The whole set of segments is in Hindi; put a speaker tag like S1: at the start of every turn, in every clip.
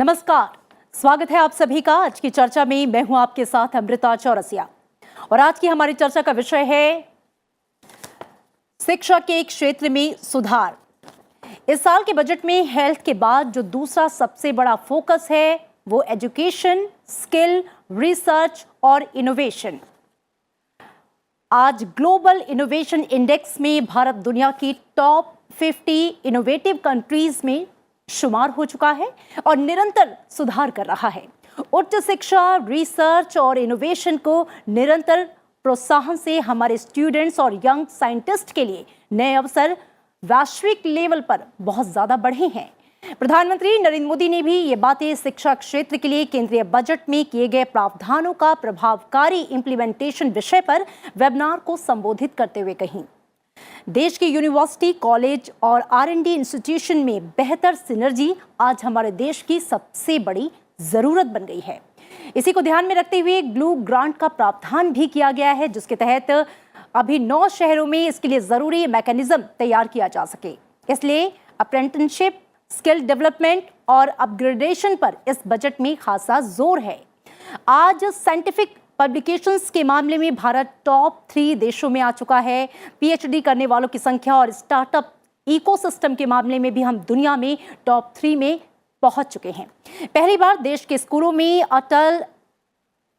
S1: नमस्कार, स्वागत है आप सभी का आज की चर्चा में। मैं हूं आपके साथ अमृता चौरसिया और आज की हमारी चर्चा का विषय है शिक्षा के क्षेत्र में सुधार। इस साल के बजट में हेल्थ के बाद जो दूसरा सबसे बड़ा फोकस है वो एजुकेशन, स्किल, रिसर्च और इनोवेशन। आज ग्लोबल इनोवेशन इंडेक्स में भारत दुनिया की टॉप 50 इनोवेटिव कंट्रीज में शुमार हो चुका है और निरंतर सुधार कर रहा है। उच्च शिक्षा, रिसर्च और इनोवेशन को निरंतर प्रोत्साहन से हमारे स्टूडेंट्स और यंग साइंटिस्ट के लिए नए अवसर वैश्विक लेवल पर बहुत ज्यादा बढ़े हैं। प्रधानमंत्री नरेंद्र मोदी ने भी ये बातें शिक्षा क्षेत्र के लिए केंद्रीय बजट में किए गए प्रावधानों का प्रभावकारी इंप्लीमेंटेशन विषय पर वेबिनार को संबोधित करते हुए कही। देश के यूनिवर्सिटी, कॉलेज और R&D इंस्टीट्यूशन में बेहतर सिनर्जी आज हमारे देश की सबसे बड़ी जरूरत बन गई है। इसी को ध्यान में रखते हुए ब्लू ग्रांट का प्रावधान भी किया गया है, जिसके तहत अभी 9 शहरों में इसके लिए जरूरी मैकेनिज्म तैयार किया जा सके। इसलिए अप्रेंटिसशिप, स्किल डेवलपमेंट और अपग्रेडेशन पर इस बजट में खासा जोर है। आज साइंटिफिक पब्लिकेशंस के मामले में भारत टॉप 3 देशों में आ चुका है। PhD करने वालों की संख्या और स्टार्टअप इकोसिस्टम के मामले में भी हम दुनिया में टॉप 3 में पहुंच चुके हैं। पहली बार देश के स्कूलों में अटल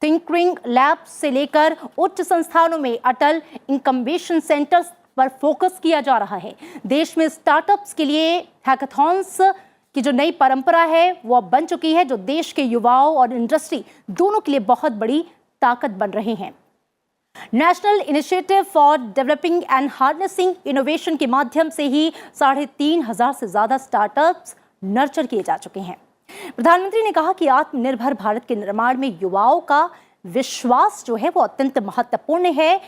S1: थिंकिंग लैब से लेकर उच्च संस्थानों में अटल इंक्यूबेशन सेंटर्स पर फोकस किया जा रहा है। देश में स्टार्टअप्स के लिए हैकाथॉन्स की जो नई परंपरा है वो अब बन चुकी है, जो देश के युवाओं और इंडस्ट्री दोनों के लिए बहुत बड़ी ताकत बन रहे हैं। National initiative for developing and harnessing innovation के माध्यम से ही 3,500 से ज्यादा स्टार्टअप्स नर्चर किए जा चुके हैं। प्रधानमंत्री ने कहा कि आत्मनिर्भर भारत के निर्माण में युवाओं का विश्वास जो है वो अत्यंत महत्वपूर्ण है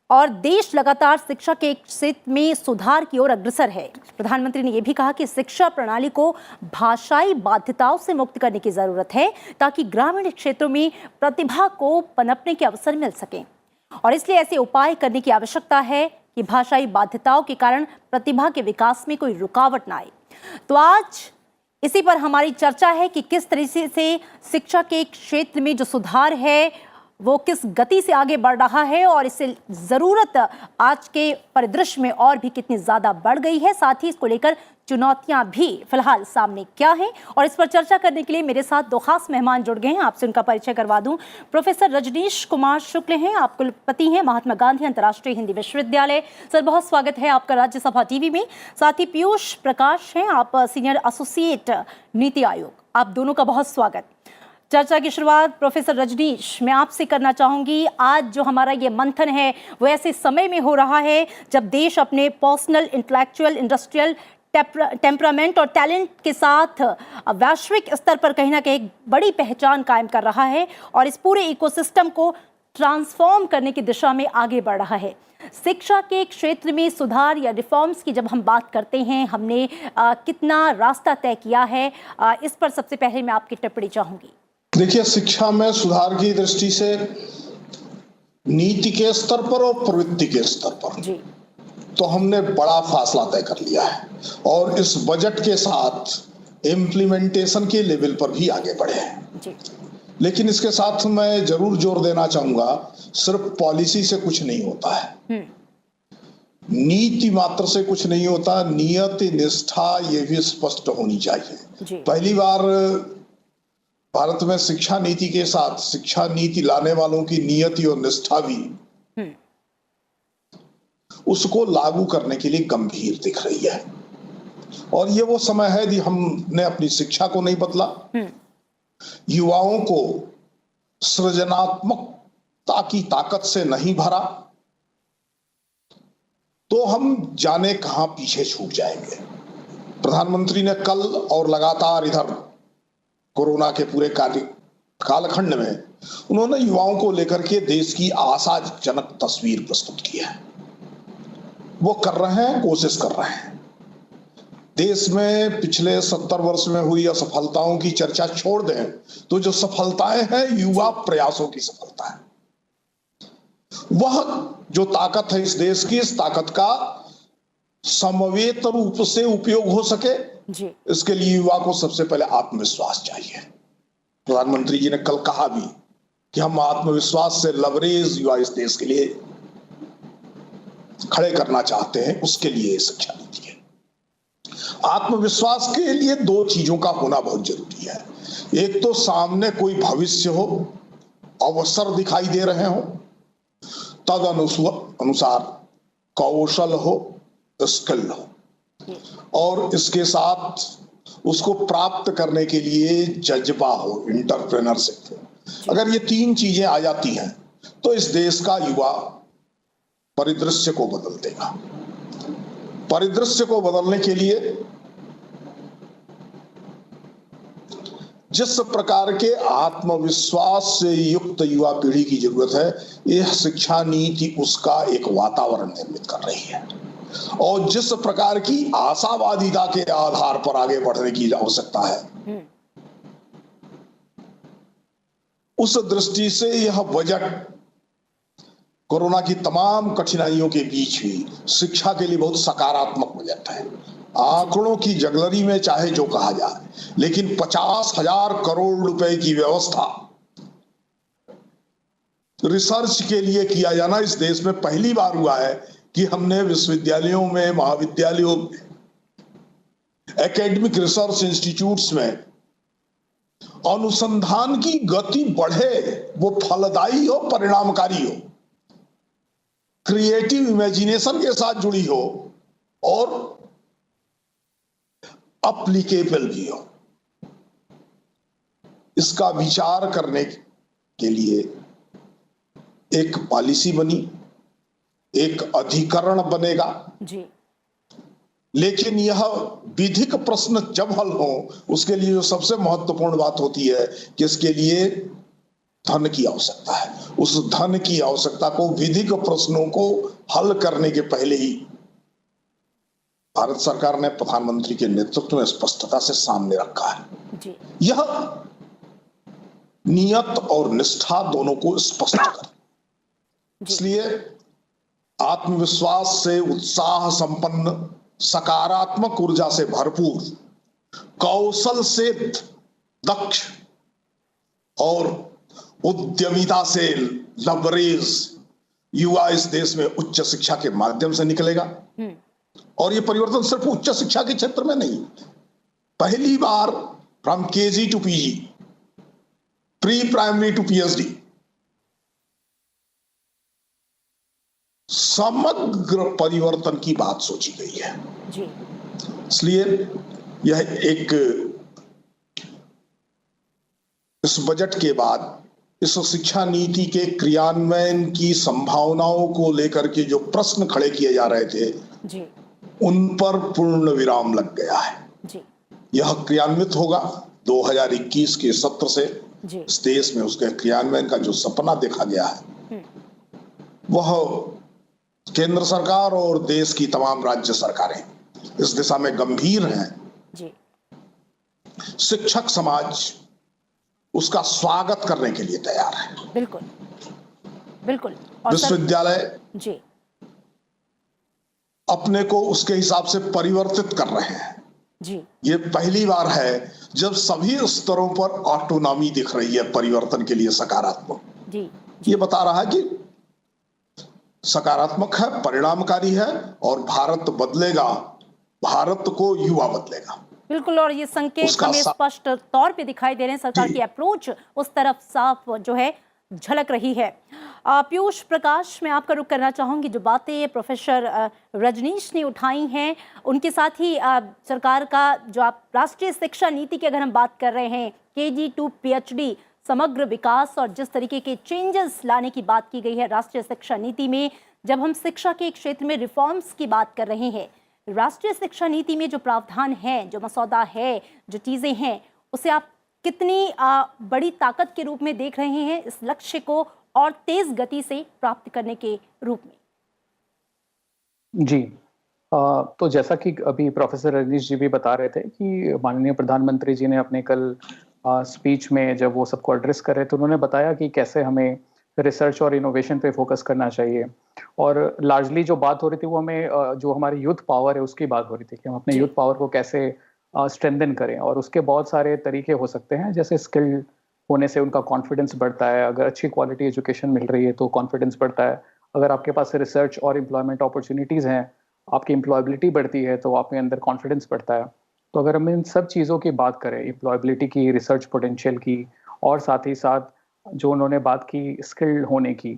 S1: और देश लगातार शिक्षा के क्षेत्र में सुधार की ओर अग्रसर है। प्रधानमंत्री ने यह भी कहा कि शिक्षा प्रणाली को भाषाई बाध्यताओं से मुक्त करने की जरूरत है ताकि ग्रामीण क्षेत्रों में प्रतिभा को पनपने के अवसर मिल सके और इसलिए ऐसे उपाय करने की आवश्यकता है कि भाषाई बाध्यताओं के कारण प्रतिभा के विकास में कोई रुकावट ना आए। तो आज इसी पर हमारी चर्चा है कि किस तरीके से शिक्षा के क्षेत्र में जो सुधार है वो किस गति से आगे बढ़ रहा है और इससे ज़रूरत आज के परिदृश्य में और भी कितनी ज़्यादा बढ़ गई है। साथ ही इसको लेकर चुनौतियां भी फिलहाल सामने क्या हैं और इस पर चर्चा करने के लिए मेरे साथ 2 खास मेहमान जुड़ गए हैं। आपसे उनका परिचय करवा दूं। प्रोफेसर रजनीश कुमार शुक्ल हैं, आप कुलपति हैं महात्मा गांधी अंतर्राष्ट्रीय हिंदी विश्वविद्यालय। सर, बहुत स्वागत है आपका राज्यसभा टीवी में। साथ ही पीयूष प्रकाश हैं, आप सीनियर एसोसिएट नीति आयोग। आप दोनों का बहुत स्वागत। चर्चा की शुरुआत प्रोफेसर रजनीश मैं आपसे करना चाहूंगी। आज जो हमारा ये मंथन है वो ऐसे समय में हो रहा है जब देश अपने पर्सनल, इंटेलेक्चुअल, इंडस्ट्रियल टेम्परामेंट और टैलेंट के साथ वैश्विक स्तर पर कहीं ना कहीं बड़ी पहचान कायम कर रहा है और इस पूरे इकोसिस्टम को ट्रांसफॉर्म करने की दिशा में आगे बढ़ रहा है। शिक्षा के क्षेत्र में सुधार या रिफॉर्म्स की जब हम बात करते हैं, हमने कितना रास्ता तय किया है, इस पर सबसे पहले मैं आपकी टिप्पणी चाहूंगी।
S2: देखिए, शिक्षा में सुधार की दृष्टि से नीति के स्तर पर और प्रवृत्ति के स्तर पर जी, तो हमने बड़ा फासला तय कर लिया है और इस बजट के साथ इम्प्लीमेंटेशन के लेवल पर भी आगे बढ़े हैं जी। लेकिन इसके साथ मैं जरूर जोर देना चाहूंगा, सिर्फ पॉलिसी से कुछ नहीं होता है, नीति मात्र से कुछ नहीं होता, नियत निष्ठा ये भी स्पष्ट होनी चाहिए। पहली बार भारत में शिक्षा नीति के साथ शिक्षा नीति लाने वालों की नियति और निष्ठा भी उसको लागू करने के लिए गंभीर दिख रही है और ये वो समय है कि हमने अपनी शिक्षा को नहीं बदला, युवाओं को सृजनात्मकता की ताकत से नहीं भरा, तो हम जाने कहां पीछे छूट जाएंगे। प्रधानमंत्री ने कल और लगातार इधर कोरोना के पूरे कालखंड में उन्होंने युवाओं को लेकर के देश की आशाजनक तस्वीर प्रस्तुत की है। वो कर रहे हैं, कोशिश कर रहे हैं। देश में पिछले 70 वर्ष में हुई असफलताओं की चर्चा छोड़ दें तो जो सफलताएं हैं युवा प्रयासों की सफलता है। वह जो ताकत है इस देश की, इस ताकत का समवेत रूप से उपयोग हो सके
S1: जी
S2: इसके लिए युवा को सबसे पहले आत्मविश्वास चाहिए। प्रधानमंत्री जी ने कल कहा भी कि हम आत्मविश्वास से लबरेज युवा इस देश के लिए खड़े करना चाहते हैं, उसके लिए शिक्षा नीति है। आत्मविश्वास के लिए दो चीजों का होना बहुत जरूरी है। एक तो सामने कोई भविष्य हो, अवसर दिखाई दे रहे हो, तद अनुसार कौशल हो, स्किल हो, और इसके साथ उसको प्राप्त करने के लिए जज्बा हो, एंटरप्रेन्योरशिप हो। अगर ये तीन चीजें आ जाती हैं तो इस देश का युवा परिदृश्य को बदल देगा। परिदृश्य को बदलने के लिए जिस प्रकार के आत्मविश्वास से युक्त युवा पीढ़ी की जरूरत है, यह शिक्षा नीति उसका एक वातावरण निर्मित कर रही है। और जिस प्रकार की आशावादिता के आधार पर आगे बढ़ने की आवश्यकता है, उस दृष्टि से यह बजट कोरोना की तमाम कठिनाइयों के बीच भी शिक्षा के लिए बहुत सकारात्मक बजट है। आंकड़ों की जगलरी में चाहे जो कहा जाए, लेकिन 50,000 करोड़ रुपए की व्यवस्था रिसर्च के लिए किया जाना इस देश में पहली बार हुआ है कि हमने विश्वविद्यालयों में, महाविद्यालयों में, एकेडमिक रिसर्च इंस्टीट्यूट्स में अनुसंधान की गति बढ़े, वो फलदायी हो, परिणामकारी हो, क्रिएटिव इमेजिनेशन के साथ जुड़ी हो और अप्लीकेबल भी हो। इसका विचार करने के लिए एक पॉलिसी बनी, एक अधिकरण बनेगा
S1: जी।
S2: लेकिन यह विधिक प्रश्न जब हल हो, उसके लिए जो सबसे महत्वपूर्ण बात होती है कि इसके लिए धन की आवश्यकता है। उस धन की आवश्यकता को विधिक प्रश्नों को हल करने के पहले ही भारत सरकार ने प्रधानमंत्री के नेतृत्व में स्पष्टता से सामने रखा है।
S1: जी।
S2: यह नियत और निष्ठा दोनों को स्पष्ट कर, इसलिए आत्मविश्वास से उत्साह संपन्न, सकारात्मक ऊर्जा से भरपूर, कौशल से दक्ष और उद्यमिता से लबरेज युवा इस देश में उच्च शिक्षा के माध्यम से निकलेगा। और ये परिवर्तन सिर्फ उच्च शिक्षा के क्षेत्र में नहीं, पहली बार from KG to PG, pre primary to PhD, समग्र परिवर्तन की बात सोची गई है
S1: जी।
S2: इसलिए यह एक इस बजट के बाद इस शिक्षा नीति के क्रियान्वयन की संभावनाओं को लेकर के जो प्रश्न खड़े किए जा रहे थे
S1: जी।
S2: उन पर पूर्ण विराम लग गया है
S1: जी।
S2: यह क्रियान्वित होगा 2021 के सत्र से।
S1: जी।
S2: इस देश में उसके क्रियान्वयन का जो सपना देखा गया है वह केंद्र सरकार और देश की तमाम राज्य सरकारें इस दिशा में गंभीर हैं।
S1: जी।
S2: शिक्षक समाज उसका स्वागत करने के लिए तैयार है।
S1: बिल्कुल बिल्कुल। और
S2: विश्वविद्यालय
S1: जी
S2: अपने को उसके हिसाब से परिवर्तित कर रहे हैं
S1: जी।
S2: ये पहली बार है जब सभी स्तरों पर ऑटोनॉमी दिख रही है परिवर्तन के लिए सकारात्मक।
S1: जी।
S2: ये बता रहा है कि सकारात्मक है, परिणामकारी है और भारत बदलेगा, भारत को युवा बदलेगा।
S1: बिल्कुल। और ये संकेत हमें स्पष्ट तौर पे दिखाई दे रहे हैं, सरकार की अप्रोच उस तरफ साफ जो है झलक रही है। पीयूष प्रकाश, मैं आपका रुख करना चाहूंगी। जो बातें प्रोफेसर रजनीश ने उठाई हैं उनके साथ ही सरकार का जो आप राष्ट्रीय शिक्षा नीति की अगर हम बात कर रहे हैं, केजी टू पीएचडी समग्र विकास और जिस तरीके के चेंजेस लाने की बात की गई है राष्ट्रीय शिक्षा नीति में, जब हम शिक्षा के क्षेत्र में रिफॉर्म्स की बात कर रहे हैं, राष्ट्रीय शिक्षा नीति में जो प्रावधान है, जो मसौदा है, जो चीजें हैं, उसे आप कितनी बड़ी ताकत के रूप में देख रहे हैं इस लक्ष्य को और तेज गति से प्राप्त करने के रूप में?
S3: जी, तो जैसा कि अभी प्रोफेसर रजनीश जी भी बता रहे थे कि माननीय प्रधानमंत्री जी ने अपने कल स्पीच में जब वो सबको एड्रेस कर रहे थे, उन्होंने बताया कि कैसे हमें रिसर्च और इनोवेशन पे फोकस करना चाहिए। और लार्जली जो बात हो रही थी वो हमें जो हमारी यूथ पावर है उसकी बात हो रही थी कि हम अपने यूथ पावर को कैसे स्ट्रेंथन करें। और उसके बहुत सारे तरीके हो सकते हैं, जैसे स्किल्ड होने से उनका कॉन्फिडेंस बढ़ता है, अगर अच्छी क्वालिटी एजुकेशन मिल रही है तो कॉन्फिडेंस बढ़ता है, अगर आपके पास रिसर्च और एम्प्लॉयमेंट अपॉर्चुनिटीज़ हैं, आपकी एम्प्लॉयबिलिटी बढ़ती है तो आपके अंदर कॉन्फिडेंस बढ़ता है। तो अगर हम इन सब चीज़ों की बात करें, एम्प्लॉयबिलिटी की, रिसर्च पोटेंशियल की, और साथ ही साथ जो उन्होंने बात की स्किल्ड होने की,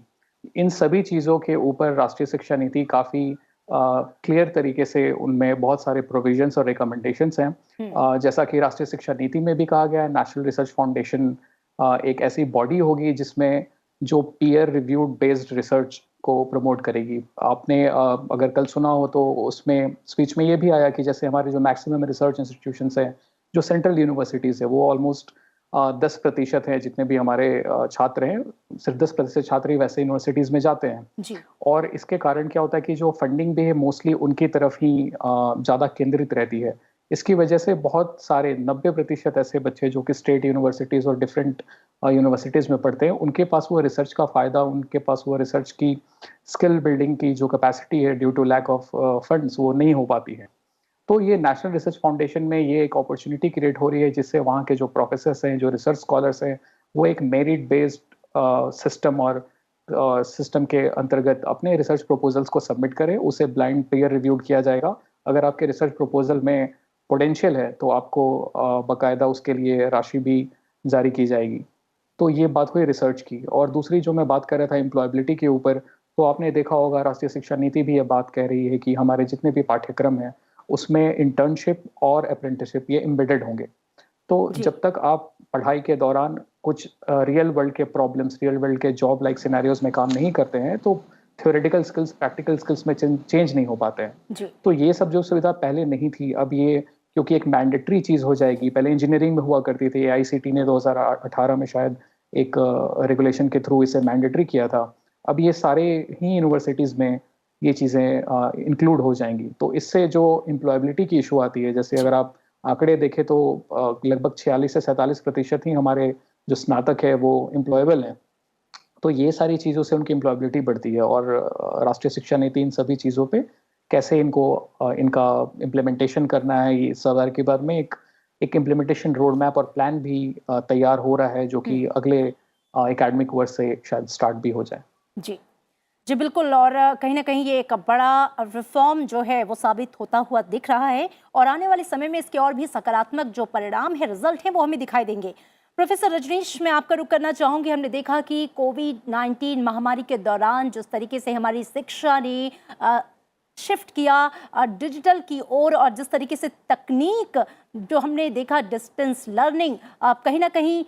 S3: इन सभी चीज़ों के ऊपर राष्ट्रीय शिक्षा नीति काफ़ी क्लियर तरीके से उनमें बहुत सारे प्रोविजंस और रिकमेंडेशंस हैं। जैसा कि राष्ट्रीय शिक्षा नीति में भी कहा गया है, नेशनल रिसर्च फाउंडेशन एक ऐसी बॉडी होगी जिसमें जो पीयर रिव्यूड बेस्ड रिसर्च को प्रमोट करेगी। आपने अगर कल सुना हो तो उसमें स्पीच में ये भी आया कि जैसे हमारे जो मैक्सिमम रिसर्च इंस्टीट्यूशंस हैं, जो सेंट्रल यूनिवर्सिटीज़ है, वो ऑलमोस्ट 10% हैं जितने भी हमारे छात्र हैं, सिर्फ 10% छात्र ही वैसे यूनिवर्सिटीज़ में जाते हैं।
S1: जी।
S3: और इसके कारण क्या होता है कि जो फंडिंग भी है मोस्टली उनकी तरफ ही ज़्यादा केंद्रित रहती है। इसकी वजह से बहुत सारे 90% ऐसे बच्चे जो कि स्टेट यूनिवर्सिटीज़ और डिफरेंट यूनिवर्सिटीज़ में पढ़ते हैं, उनके पास वो रिसर्च का फ़ायदा, उनके पास वो रिसर्च की स्किल बिल्डिंग की जो कैपेसिटी है due to lack of funds, वो नहीं हो पाती है। तो ये नेशनल रिसर्च फाउंडेशन में ये एक अपॉर्चुनिटी क्रिएट हो रही है जिससे वहाँ के जो प्रोफेसर्स हैं, जो रिसर्च स्कॉलर्स हैं, वो एक मेरिट बेस्ड सिस्टम और सिस्टम के अंतर्गत अपने रिसर्च प्रपोजल्स को सबमिट करें, उसे ब्लाइंड पीयर रिव्यूड किया जाएगा। अगर आपके रिसर्च प्रपोजल में पोटेंशियल है तो आपको बाकायदा उसके लिए राशि भी जारी की जाएगी। तो ये बात हुई रिसर्च की। और दूसरी जो मैं बात कर रहा था एम्प्लॉयबिलिटी के ऊपर, तो आपने देखा होगा राष्ट्रीय शिक्षा नीति भी ये बात कह रही है कि हमारे जितने भी पाठ्यक्रम हैं उसमें इंटर्नशिप और अप्रेंटिसशिप ये एम्बेडेड होंगे। तो जब तक आप पढ़ाई के दौरान कुछ रियल वर्ल्ड के प्रॉब्लम्स, रियल वर्ल्ड के जॉब लाइक सिनेरियोज में काम नहीं करते हैं तो थ्योरेटिकल स्किल्स, प्रैक्टिकल स्किल्स में चेंज नहीं हो पाते हैं। तो ये सब जो सुविधा पहले नहीं थी, अब ये क्योंकि एक मैंडेटरी चीज़ हो जाएगी। पहले इंजीनियरिंग में हुआ करती थी, AICTE ने 2018 में शायद एक रेगुलेशन के थ्रू इसे मैंडेटरी किया था। अब ये सारे ही यूनिवर्सिटीज़ में ये चीज़ें इंक्लूड हो जाएंगी। तो इससे जो एम्प्लॉयबिलिटी की इशू आती है, जैसे अगर आप आंकड़े देखें तो लगभग 46 से 47% ही हमारे जो स्नातक है वो एम्प्लॉयबल हैं। तो ये सारी चीज़ों से उनकी एम्प्लॉयबिलिटी बढ़ती है। और राष्ट्रीय शिक्षा नीति इन सभी चीज़ों पे कैसे इनका इम्प्लीमेंटेशन करना है, ये सवाल के बाद में एक इम्प्लीमेंटेशन रोड मैप और प्लान भी तैयार हो रहा है, जो कि अगले एकेडमिक वर्ष से शायद स्टार्ट भी हो जाए।
S1: जी बिल्कुल। और कहीं ना कहीं ये एक बड़ा रिफॉर्म जो है वो साबित होता हुआ दिख रहा है और आने वाले समय में इसके और भी सकारात्मक जो परिणाम है, रिजल्ट है, वो हमें दिखाई देंगे। प्रोफेसर रजनीश, मैं आपका रुख करना चाहूँगी। हमने देखा कि कोविड-19 महामारी के दौरान जिस तरीके से हमारी शिक्षा ने शिफ्ट किया डिजिटल की ओर, और जिस तरीके से तकनीक जो हमने देखा, डिस्टेंस लर्निंग, कहीं ना कहीं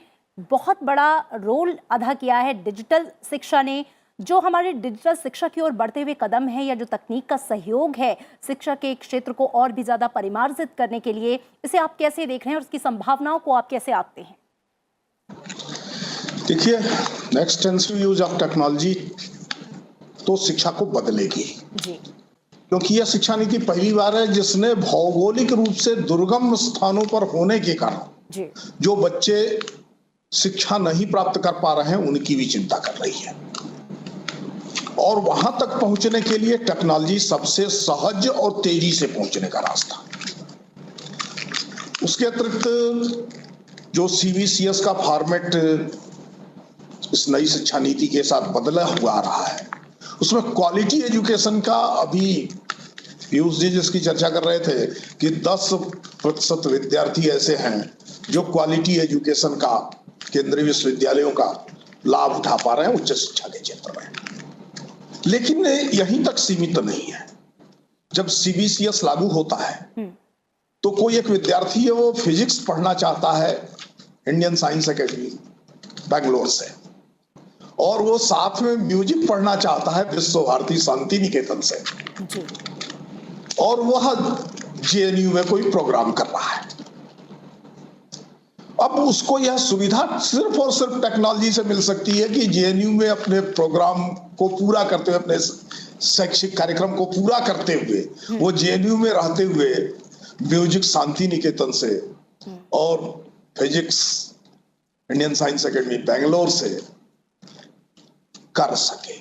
S1: बहुत बड़ा रोल अदा किया है डिजिटल शिक्षा ने। जो हमारे डिजिटल शिक्षा की ओर बढ़ते हुए कदम है या जो तकनीक का सहयोग है शिक्षा के क्षेत्र को और भी ज़्यादा परिमार्जित करने के लिए, इसे आप कैसे देख रहे हैं और उसकी संभावनाओं को आप कैसे आंकते हैं?
S2: देखिए, एक्सटेंसिव यूज ऑफ टेक्नोलॉजी तो शिक्षा को बदलेगी
S1: जी,
S2: क्योंकि यह शिक्षा नीति पहली बार है जिसने भौगोलिक रूप से दुर्गम स्थानों पर होने के कारण जो बच्चे शिक्षा नहीं प्राप्त कर पा रहे हैं उनकी भी चिंता कर रही है। और वहां तक पहुंचने के लिए टेक्नोलॉजी सबसे सहज और तेजी से पहुंचने का रास्ता। उसके अतिरिक्त जो CBCS का फॉर्मेट इस नई शिक्षा नीति के साथ बदला हुआ आ रहा है, उसमें क्वालिटी एजुकेशन का, अभी पीयूष जी जिसकी चर्चा कर रहे थे कि 10% विद्यार्थी ऐसे हैं जो क्वालिटी एजुकेशन का, केंद्रीय विश्वविद्यालयों का लाभ उठा पा रहे हैं उच्च शिक्षा के क्षेत्र में। लेकिन यहीं तक सीमित नहीं है। जब CBCS लागू होता है तो कोई एक विद्यार्थी है, वो फिजिक्स पढ़ना चाहता है इंडियन साइंस एकेडमी बेंगलोर से, और वो साथ में म्यूजिक पढ़ना चाहता है विश्व भारती शांति निकेतन से, और वह JNU में कोई प्रोग्राम कर रहा है। अब उसको यह सुविधा सिर्फ और सिर्फ टेक्नोलॉजी से मिल सकती है कि JNU में अपने प्रोग्राम को पूरा करते हुए, अपने शैक्षिक कार्यक्रम को पूरा करते हुए, वो JNU में रहते हुए म्यूजिक शांति निकेतन से और physics Indian science academy Bangalore से कर सके।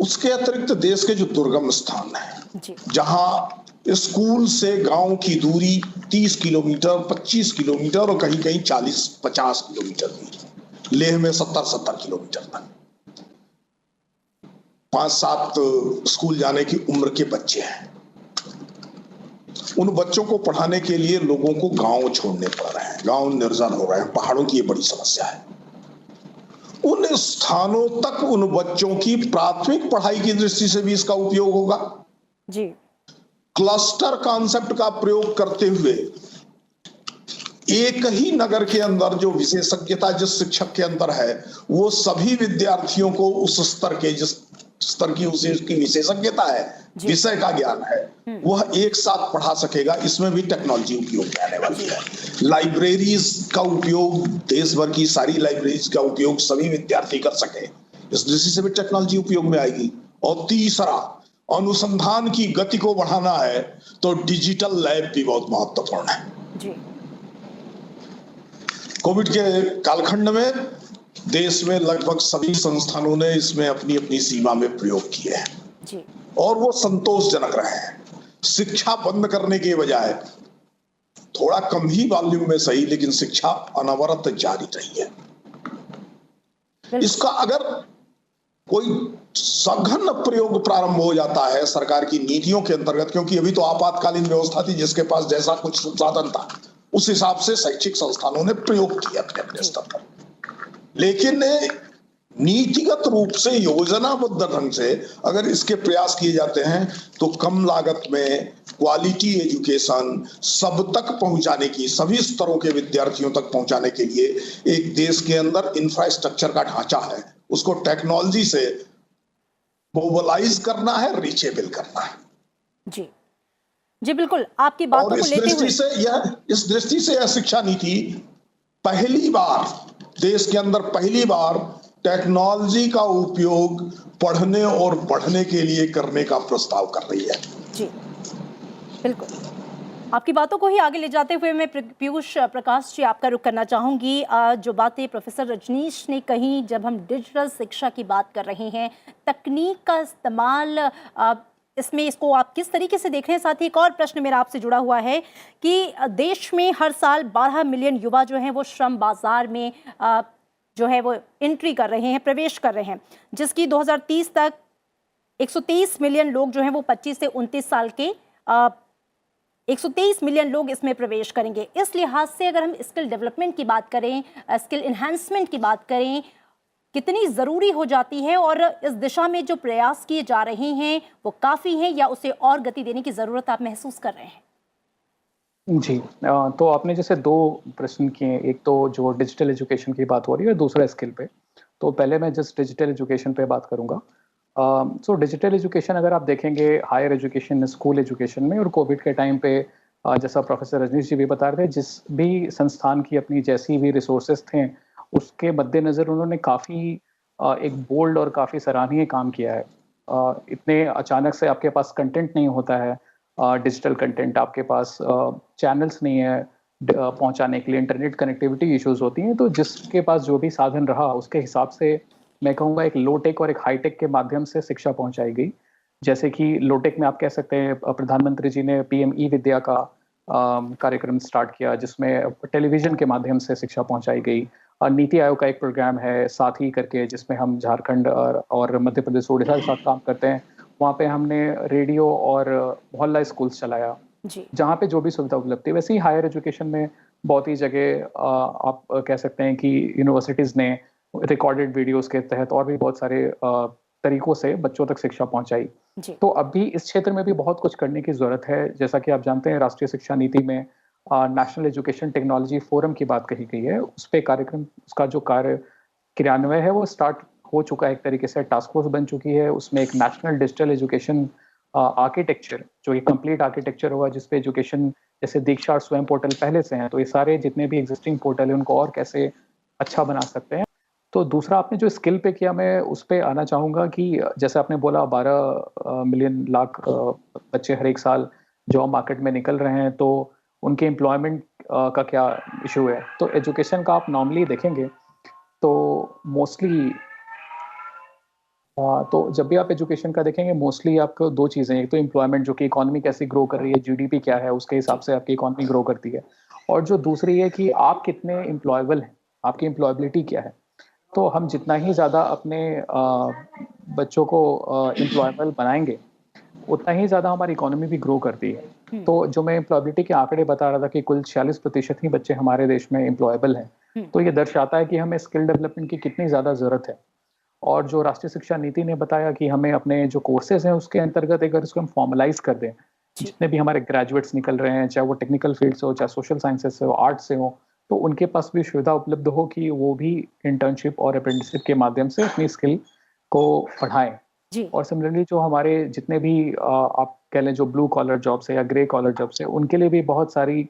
S2: उसके अतिरिक्त देश के जो दुर्गम स्थान हैं,
S1: जी
S2: जहां स्कूल से गांव की दूरी 30 किलोमीटर, 25 किलोमीटर और कहीं कहीं 40-50 किलोमीटर की। लेह में 70-70 किलोमीटर तक 5-7 स्कूल जाने की उम्र के बच्चे हैं। उन बच्चों को पढ़ाने के लिए लोगों को गांव छोड़ने पड़ रहे हैं, गांव निर्जन हो रहे हैं। पहाड़ों की ये बड़ी समस्या है। उन स्थानों तक उन बच्चों की प्राथमिक पढ़ाई की दृष्टि से भी इसका उपयोग होगा।
S1: जी
S2: क्लस्टर कॉन्सेप्ट का प्रयोग करते हुए एक ही नगर के अंदर जो विशेषज्ञता जिस शिक्षक के अंदर है, वो सभी विद्यार्थियों को उस स्तर के, जिस स्तर की उसकी विशेषज्ञता है, विषय का ज्ञान है, वह एक साथ पढ़ा सकेगा। इसमें भी टेक्नोलॉजी उपयोग में आने वाली है। लाइब्रेरीज का उपयोग, देश भर की सारी लाइब्रेरीज का उपयोग सभी विद्यार्थी कर सके, इस दृष्टि से भी टेक्नोलॉजी उपयोग में आएगी। और तीसरा, अनुसंधान की गति को बढ़ाना है तो डिजिटल लैब भी बहुत महत्वपूर्ण है।
S1: जी
S2: कोविड के कालखंड में देश में लगभग सभी संस्थानों ने इसमें अपनी अपनी सीमा में प्रयोग किए हैं
S1: जी
S2: और वो संतोषजनक रहे हैं। शिक्षा बंद करने के बजाय थोड़ा कम ही वॉल्यूम में सही, लेकिन शिक्षा अनवरत जारी रही है। इसका अगर कोई सघन प्रयोग प्रारंभ हो जाता है सरकार की नीतियों के अंतर्गत, क्योंकि अभी तो आपातकालीन व्यवस्था थी, जिसके पास जैसा कुछ संसाधन था उस हिसाब से शैक्षिक संस्थानों ने प्रयोग किया अपने अपने स्तर पर, लेकिन नीतिगत रूप से योजनाबद्ध ढंग से अगर इसके प्रयास किए जाते हैं तो कम लागत में क्वालिटी एजुकेशन सब तक पहुंचाने की, सभी स्तरों के विद्यार्थियों तक पहुंचाने के लिए एक देश के अंदर इंफ्रास्ट्रक्चर का ढांचा है, उसको टेक्नोलॉजी से मोबिलाइज करना है, रीचेबल करना है।
S1: जी जी बिल्कुल, आपकी बातों को लेते हुए
S2: इस दृष्टि से यह शिक्षा नीति पहली बार देश के अंदर टेक्नोलॉजी का उपयोग पढ़ने और बढ़ने के लिए करने का प्रस्ताव कर रही है।
S1: जी बिल्कुल, आपकी बातों को ही आगे ले जाते हुए मैं पीयूष प्रकाश जी आपका रुख करना चाहूंगी। जो बातें प्रोफेसर रजनीश ने कही, जब हम डिजिटल शिक्षा की बात कर रहे हैं, तकनीक का इस्तेमाल इसमें, इसको आप किस तरीके से देख रहे हैं? साथ ही एक और प्रश्न मेरा आपसे जुड़ा हुआ है कि देश में हर साल 12 मिलियन युवा जो हैं वो श्रम बाजार में जो है वो एंट्री कर रहे हैं, प्रवेश कर रहे हैं, जिसकी 2030 तक 123 मिलियन लोग जो हैं वो 25 से 29 साल के 123 मिलियन लोग इसमें प्रवेश करेंगे। इस लिहाज से अगर हम स्किल डेवलपमेंट की बात करें, स्किल इन्हांसमेंट की बात करें, कितनी ज़रूरी हो जाती है और इस दिशा में जो प्रयास किए जा रहे हैं वो काफ़ी हैं या उसे और गति देने की ज़रूरत आप महसूस कर रहे हैं?
S3: जी, तो आपने जैसे दो प्रश्न किए, एक तो जो डिजिटल एजुकेशन की बात हो रही है, दूसरा स्किल पे। तो पहले मैं जस्ट डिजिटल एजुकेशन पे बात करूंगा। सो डिजिटल एजुकेशन अगर आप देखेंगे हायर एजुकेशन, स्कूल एजुकेशन में, और कोविड के टाइम पे जैसा प्रोफेसर रजनीश जी भी बता रहे थे, जिस भी संस्थान की अपनी जैसी भी रिसोर्सेज थे उसके मद्देनज़र उन्होंने काफ़ी एक बोल्ड और काफ़ी सराहनीय काम किया है। इतने अचानक से आपके पास कंटेंट नहीं होता है, डिजिटल कंटेंट, आपके पास चैनल्स नहीं है पहुंचाने के लिए, इंटरनेट कनेक्टिविटी इश्यूज होती हैं, तो जिसके पास जो भी साधन रहा उसके हिसाब से मैं कहूँगा एक लो टेक और एक हाई टेक के माध्यम से शिक्षा पहुंचाई गई। जैसे कि लो टेक में आप कह सकते हैं प्रधानमंत्री जी ने PM ई विद्या का कार्यक्रम स्टार्ट किया, जिसमें टेलीविजन के माध्यम से शिक्षा पहुंचाई गई। नीति आयोग का एक प्रोग्राम है साथी करके, जिसमें हम झारखंड और मध्य प्रदेश, उड़ीसा के साथ काम करते हैं। वहाँ पे हमने रेडियो और मोहल्ला स्कूल्स चलाया, जहाँ पे जो भी सुविधा उपलब्ध थी। वैसे ही हायर एजुकेशन में बहुत ही जगह आप कह सकते हैं कि यूनिवर्सिटीज़ ने रिकॉर्डेड वीडियोस के तहत और भी बहुत सारे तरीकों से बच्चों तक शिक्षा पहुंचाई। तो अभी इस क्षेत्र में भी बहुत कुछ करने की जरूरत है। जैसा कि आप जानते हैं, राष्ट्रीय शिक्षा नीति में नेशनल एजुकेशन टेक्नोलॉजी फोरम की बात कही गई है। उस पे कार्यक्रम, उसका जो कार्य क्रियान्वय है वो स्टार्ट हो चुका है, एक तरीके से टास्क फोर्स बन चुकी है। उसमें एक नेशनल डिजिटल एजुकेशन आर्किटेक्चर, जो एक कंप्लीट आर्किटेक्चर होगा, जिसपे एजुकेशन, जैसे दीक्षा और स्वयं पोर्टल पहले से हैं, तो ये सारे जितने भी एग्जिस्टिंग पोर्टल है उनको और कैसे अच्छा बना सकते हैं। तो दूसरा आपने जो स्किल पे किया, मैं उस पे आना चाहूँगा कि जैसे आपने बोला 12 मिलियन लाख बच्चे हर एक साल जॉब मार्केट में निकल रहे हैं, तो उनके एम्प्लॉयमेंट का क्या इशू है। तो एजुकेशन का आप नॉर्मली देखेंगे तो मोस्टली तो जब भी आप एजुकेशन का देखेंगे मोस्टली आपको दो चीज़ें, एक तो एम्प्लॉयमेंट जो कि इकोनॉमी कैसी ग्रो कर रही है, जीडीपी क्या है, उसके हिसाब से आपकी इकोनॉमी ग्रो करती है, और जो दूसरी है कि आप कितने एम्प्लॉयबल हैं, आपकी एम्प्लॉयबिलिटी क्या है। तो हम जितना ही ज़्यादा अपने बच्चों को एम्प्लॉयबल बनाएंगे, उतना ही ज़्यादा हमारी इकोनॉमी भी ग्रो करती है। तो जो मैं एम्प्लॉयबिलिटी के आंकड़े बता रहा था कि कुल 46% ही बच्चे हमारे देश में एम्प्लॉयबल हैं, तो ये दर्शाता है कि हमें स्किल डेवलपमेंट की कितनी ज़्यादा ज़रूरत है। और जो राष्ट्रीय शिक्षा नीति ने बताया कि हमें अपने जो कोर्सेज हैं उसके अंतर्गत अगर इसको हम फॉर्मलाइज कर दें, जितने भी हमारे ग्रेजुएट्स निकल रहे हैं, चाहे वो टेक्निकल फील्ड से हो, चाहे सोशल साइंसेज से हो, आर्ट्स से हो, तो उनके पास भी सुविधा उपलब्ध हो कि वो भी इंटर्नशिप और अप्रेंटिसशिप के माध्यम से अपनी स्किल को बढ़ाएं। और सिमिलरली जो हमारे जितने भी आप कह लें जो ब्लू कॉलर जॉब्स है या ग्रे कॉलर जॉब्स है, उनके लिए भी बहुत सारी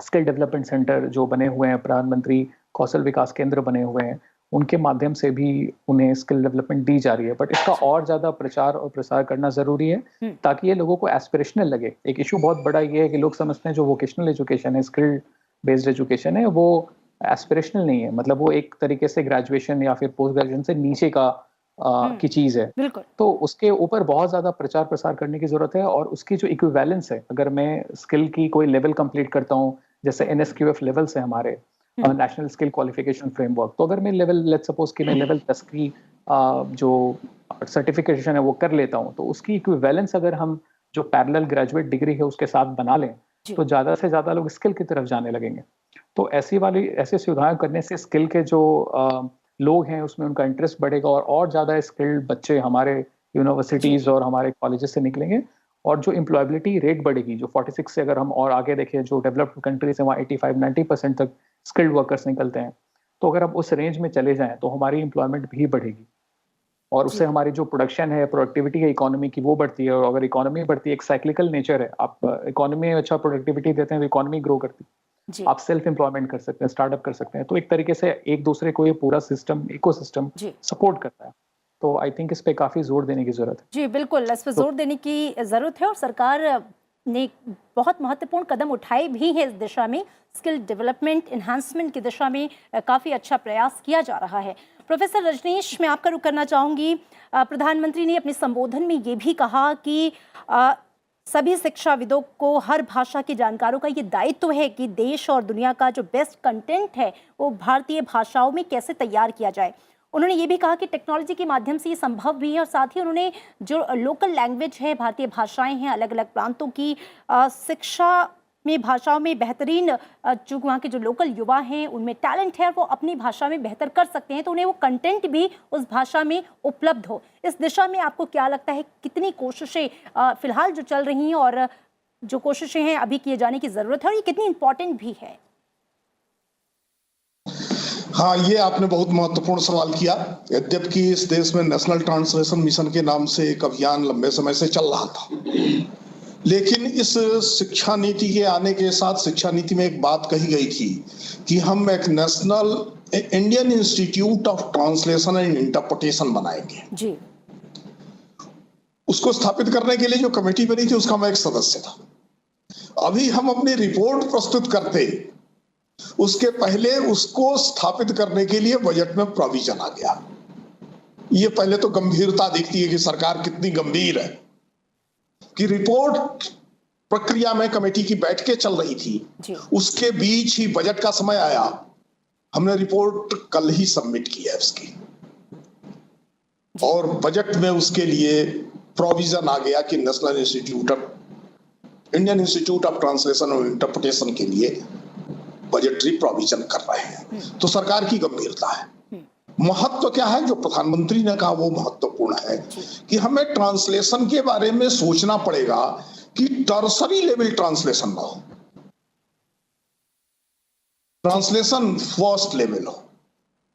S3: स्किल डेवलपमेंट सेंटर जो बने हुए हैं, प्रधानमंत्री कौशल विकास केंद्र बने हुए हैं, उनके माध्यम से भी उन्हें स्किल डेवलपमेंट दी जा रही है। बट इसका और ज़्यादा प्रचार और प्रसार करना ज़रूरी है ताकि ये लोगों को एस्पिरेशनल लगे। एक इशू बहुत बड़ा ये है कि लोग समझते हैं जो वोकेशनल एजुकेशन है, स्किल बेस्ड एजुकेशन है, वो एस्पिरेशनल नहीं है, मतलब वो एक तरीके से ग्रेजुएशन या फिर पोस्ट ग्रेजुएशन से नीचे का की चीज़ है। तो उसके ऊपर बहुत ज़्यादा प्रचार प्रसार करने की ज़रूरत है, और उसकी जो इक्विवेलेंस है, अगर मैं स्किल की कोई लेवल कंप्लीट करता हूँ, जैसे NSQF लेवल्स है हमारे, नेशनल स्किल क्वालिफिकेशन फ्रेमवर्क, तो अगर मैं लेवल लेट्स सपोज कि मैं लेवल 10 की जो सर्टिफिकेशन है वो कर लेता हूँ, तो उसकी इक्विवेलेंस अगर हम जो पैरेलल ग्रेजुएट डिग्री है उसके साथ बना लें, तो ज़्यादा से ज़्यादा लोग स्किल की तरफ जाने लगेंगे। तो ऐसी सुविधाएं करने से स्किल के जो लोग हैं उसमें उनका इंटरेस्ट बढ़ेगा, और ज़्यादा स्किल्ड बच्चे हमारे यूनिवर्सिटीज़ और हमारे कॉलेजेस से निकलेंगे, और जो एम्प्लॉयबिलिटी रेट बढ़ेगी, जो 46 से अगर हम और आगे देखें, जो डेवलप्ड कंट्रीज हैं वहाँ 85-90% तक स्किल्ड वर्कर्स निकलते हैं। तो अगर आप उस रेंज में चले जाएं तो हमारी एम्प्लॉयमेंट भी बढ़ेगी, और उससे हमारी जो प्रोडक्शन है, प्रोडक्टिविटी है इकोनॉमी की, वो बढ़ती है। और अगर इकोनॉमी बढ़ती है, एक साइक्लिकल नेचर है, आप इकोनॉमी में अच्छा प्रोडक्टिविटी देते हैं तो इकोनॉमी ग्रो करती है, आप सेल्फ एम्प्लॉयमेंट कर सकते हैं, स्टार्टअप कर सकते हैं। तो एक तरीके से एक दूसरे को ये पूरा सिस्टम, इकोसिस्टम सपोर्ट करता है। तो आई थिंक इस पे काफी जोर देने की जरूरत है।
S1: जी बिल्कुल, इस पे जोर देने की जरूरत है, और सरकार ने बहुत महत्वपूर्ण कदम उठाए भी हैं इस दिशा में। स्किल डेवलपमेंट एनहांसमेंट की दिशा में काफ़ी अच्छा प्रयास किया जा रहा है। प्रोफेसर रजनीश, मैं आपका रुख करना चाहूँगी। प्रधानमंत्री ने अपने संबोधन में ये भी कहा कि सभी शिक्षाविदों को, हर भाषा के जानकारों का ये दायित्व है कि देश और दुनिया का जो बेस्ट कंटेंट है वो भारतीय भाषाओं में कैसे तैयार किया जाए। उन्होंने ये भी कहा कि टेक्नोलॉजी के माध्यम से ये संभव भी है, और साथ ही उन्होंने जो लोकल लैंग्वेज है, भारतीय भाषाएं हैं, अलग अलग प्रांतों की शिक्षा में भाषाओं में बेहतरीन, जो वहाँ के जो लोकल युवा हैं उनमें टैलेंट है, वो अपनी भाषा में बेहतर कर सकते हैं, तो उन्हें वो कंटेंट भी उस भाषा में उपलब्ध हो। इस दिशा में आपको क्या लगता है, कितनी कोशिशें फिलहाल जो चल रही हैं और जो कोशिशें हैं अभी किए जाने की ज़रूरत है, और ये कितनी इम्पोर्टेंट भी है?
S2: हाँ, ये आपने बहुत महत्वपूर्ण सवाल किया। यद्यपि इस देश में नेशनल ट्रांसलेशन मिशन के नाम से एक अभियान लंबे समय से चल रहा था, लेकिन इस शिक्षा नीति के आने के साथ शिक्षा नीति में एक बात कही गई थी कि हम एक national Indian institute of translation and interpretation बनाएंगे। जी। उसको स्थापित करने के लिए जो कमेटी बनी थी उसका मैं एक सदस्य था। अभी हम अपनी रिपोर्ट प्रस्तुत करते, उसके पहले उसको स्थापित करने के लिए बजट में प्रोविजन आ गया। ये पहले तो गंभीरता दिखती है कि सरकार कितनी गंभीर है, कि रिपोर्ट प्रक्रिया में कमेटी की बैठकें चल रही थी, उसके बीच ही बजट का समय आया। हमने रिपोर्ट कल ही सबमिट की है उसकी, और बजट में उसके लिए प्रोविजन आ गया कि national institute of Indian institute of translation और इंटरप्रिटेशन के लिए बजटरी प्रोविजन कर रहे हैं। तो सरकार की गंभीरता है। महत्व क्या है जो प्रधानमंत्री ने कहा वो महत्वपूर्ण है कि हमें ट्रांसलेशन के बारे में सोचना पड़ेगा कि टर्सरी लेवल ट्रांसलेशन ना हो, ट्रांसलेशन फर्स्ट लेवल हो।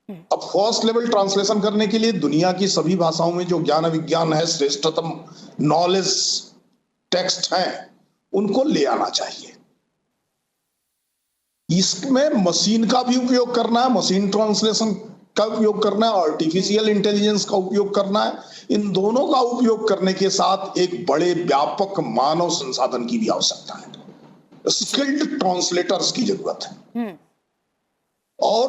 S2: अब फर्स्ट लेवल ट्रांसलेशन करने के लिए दुनिया की सभी भाषाओं में जो ज्ञान विज्ञान है, श्रेष्ठतम नॉलेज टेक्स्ट हैं, उनको ले आना चाहिए। इसमें मशीन का भी उपयोग करना है, मशीन ट्रांसलेशन का उपयोग करना है, आर्टिफिशियल इंटेलिजेंस का उपयोग करना है। इन दोनों का उपयोग करने के साथ एक बड़े व्यापक मानव संसाधन की भी आवश्यकता है। स्किल्ड ट्रांसलेटर्स की जरूरत है। और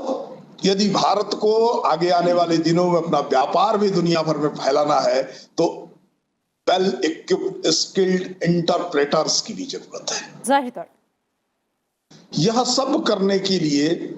S2: यदि भारत को आगे आने वाले दिनों में अपना व्यापार भी दुनिया भर में फैलाना है तो वेल इक्विप्ड स्किल्ड इंटरप्रेटर्स की भी जरूरत है।
S1: जाहिर तौर
S2: यह सब करने के लिए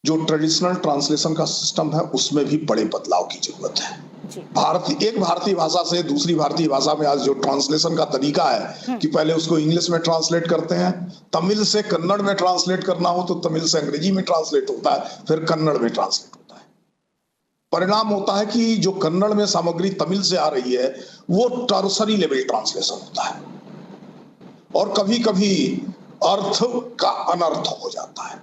S2: जो ट्रेडिशनल ट्रांसलेशन का सिस्टम है उसमें भी बड़े बदलाव की जरूरत है। एक भारतीय भाषा से दूसरी भारतीय भाषा में आज जो ट्रांसलेशन का तरीका है कि पहले उसको इंग्लिश में ट्रांसलेट करते हैं, तमिल से कन्नड़ में ट्रांसलेट करना हो तो तमिल से अंग्रेजी में ट्रांसलेट होता है, फिर कन्नड़ में ट्रांसलेट होता है। परिणाम होता है कि जो कन्नड़ में सामग्री तमिल से आ रही है वो टर्सरी लेवल ट्रांसलेशन होता है और कभी कभी अर्थ का अनर्थ हो जाता है।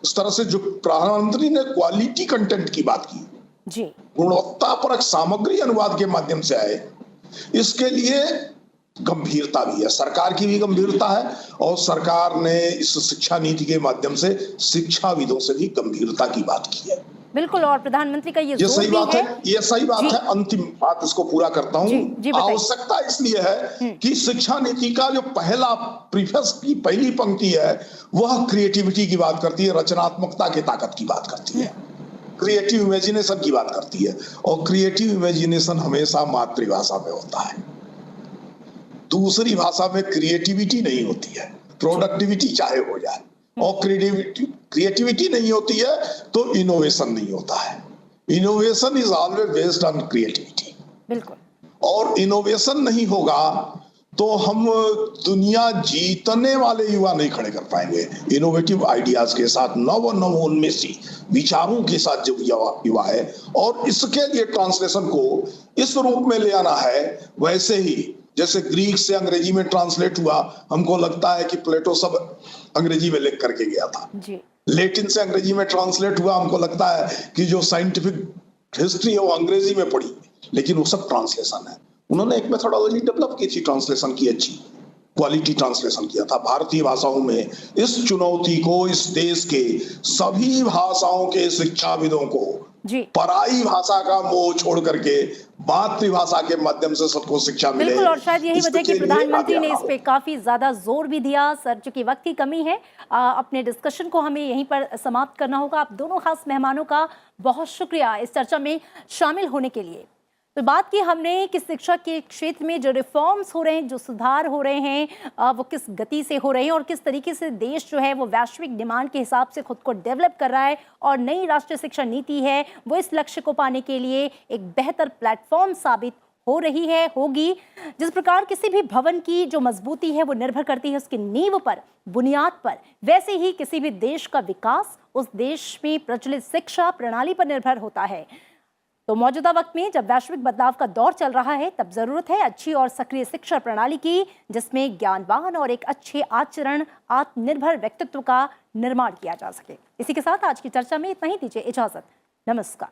S2: इस तरह से जो प्रधानमंत्री ने क्वालिटी कंटेंट की बात की, गुणवत्तापरक सामग्री अनुवाद के माध्यम से आए, इसके लिए गंभीरता भी है, सरकार की भी गंभीरता है और सरकार ने इस शिक्षा नीति के माध्यम से शिक्षाविदों से भी गंभीरता की बात की है।
S1: बिल्कुल, और प्रधानमंत्री का ये
S2: सही बात है, ये सही बात है। अंतिम बात इसको पूरा करता हूँ। आवश्यकता इसलिए है कि शिक्षा नीति का जो पहला प्रीफेस की पहली पंक्ति है वह क्रिएटिविटी की बात करती है, रचनात्मकता की ताकत की बात करती है, क्रिएटिव इमेजिनेशन की बात करती है और क्रिएटिव इमेजिनेशन हमेशा मातृभाषा में होता है। दूसरी भाषा में क्रिएटिविटी नहीं होती है, प्रोडक्टिविटी चाहे हो जाए, और क्रिएटिविटी नहीं होती है तो इनोवेशन नहीं होता है। Innovation is always based on creativity.
S1: बिल्कुल।
S2: और इनोवेशन नहीं होगा तो हम दुनिया जीतने वाले युवा नहीं खड़े कर पाएंगे। इनोवेटिव आइडियाज के साथ नवोन्मेषी विचारों के साथ जो युवा है, और इसके लिए ट्रांसलेशन को इस रूप में ले आना है। वैसे ही जैसे ग्रीक से अंग्रेजी में ट्रांसलेट हुआ, हमको लगता है कि प्लेटो सब अंग्रेजी में लिख करके गया था जी। लेटिन से अंग्रेजी में ट्रांसलेट हुआ, हमको लगता है कि जो साइंटिफिक हिस्ट्री है वो अंग्रेजी में पढ़ी, लेकिन वो सब ट्रांसलेशन है। उन्होंने एक मेथोडोलॉजी डेवलप की थी ट्रांसलेशन की, अच्छी क्वालिटी ट्रांसलेशन किया था। भारतीय भाषाओं में इस चुनौती को इस देश के सभी भाषाओं के शिक्षाविदों को पराई भाषा का मोह छोड़ करके मातृभाषा के माध्यम से सबको शिक्षा मिले।
S1: बिल्कुल, और शायद यही वजह कि प्रधानमंत्री ने इस पे काफी ज्यादा जोर भी दिया। सर, चूंकि वक्त की कमी है, अपने डिस्कशन को हमें यहीं पर समाप्त करना होगा। आप दोनों खास मेहमानों का बहुत शुक्रिया इस चर्चा में शामिल होने के लिए। तो बात की हमने कि शिक्षा के क्षेत्र में जो रिफॉर्म्स हो रहे हैं, जो सुधार हो रहे हैं, वो किस गति से हो रहे हैं और किस तरीके से देश जो है वो वैश्विक डिमांड के हिसाब से खुद को डेवलप कर रहा है, और नई राष्ट्रीय शिक्षा नीति है वो इस लक्ष्य को पाने के लिए एक बेहतर प्लेटफॉर्म साबित हो रही है, होगी। जिस प्रकार किसी भी भवन की जो मजबूती है वो निर्भर करती है उसकी नींव पर, बुनियाद पर, वैसे ही किसी भी देश का विकास उस देश में प्रचलित शिक्षा प्रणाली पर निर्भर होता है। तो मौजूदा वक्त में जब वैश्विक बदलाव का दौर चल रहा है, तब जरूरत है अच्छी और सक्रिय शिक्षा प्रणाली की, जिसमें ज्ञानवान और एक अच्छे आचरण, आत्मनिर्भर व्यक्तित्व का निर्माण किया जा सके। इसी के साथ आज की चर्चा में इतना ही। दीजिए इजाजत। नमस्कार।